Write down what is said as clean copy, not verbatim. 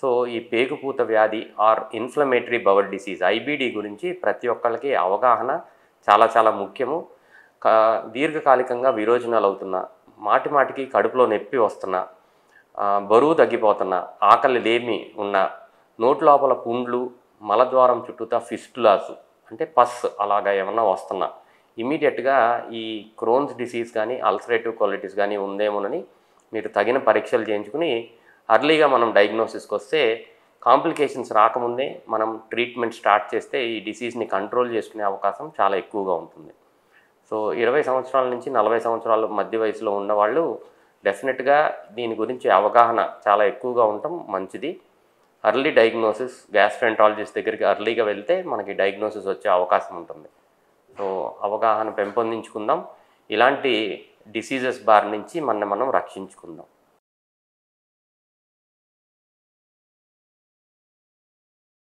So ఈ పేగుపూత వ్యాధి or inflammatory bowel disease IBD గురించి ప్రతి ఒక్కరికి అవగాహన చాలా చాలా ముఖ్యము. దీర్ఘకాలికంగా విరోచనాలు అవుతున్నా, మాటి మాటికి కడుపులో నొప్పి వస్తున్నా, బరువు తగ్గిపోతున్నా, ఆకలి లేమి ఉన్న, నోటి లోపల పుండ్లు, మలద్వారం చుట్టూతా ఫిస్టులాస్ అంటే పస్ అలాగా ఏమన్నా వస్తున్నా ఇమీడియట్గా ఈ క్రోన్స్ డిసీజ్ కానీ అల్సరేటివ్ కొలైటిస్ కానీ ఉందేమోనని మీరు తగిన పరీక్షలు చేయించుకుని అర్లీగా మనం డయాగ్నోసిస్కి వస్తే కాంప్లికేషన్స్ రాకముందే మనం ట్రీట్మెంట్ స్టార్ట్ చేస్తే ఈ డిసీజ్ని కంట్రోల్ చేసుకునే అవకాశం చాలా ఎక్కువగా ఉంటుంది. సో 20 సంవత్సరాల నుంచి 40 సంవత్సరాల మధ్య వయసులో ఉన్నవాళ్ళు డెఫినెట్గా దీని గురించి అవగాహన చాలా ఎక్కువగా ఉండటం మంచిది. అర్లీ డయాగ్నోసిస్ గ్యాస్ట్రోఎంట్రాలజిస్ట్ దగ్గరికి అర్లీగా వెళ్తే మనకి డయాగ్నోసిస్ వచ్చే అవకాశం ఉంటుంది. సో అవగాహన పెంపొందించుకుందాం, ఇలాంటి డిసీజెస్ బారి నుంచి మనం రక్షించుకుందాం.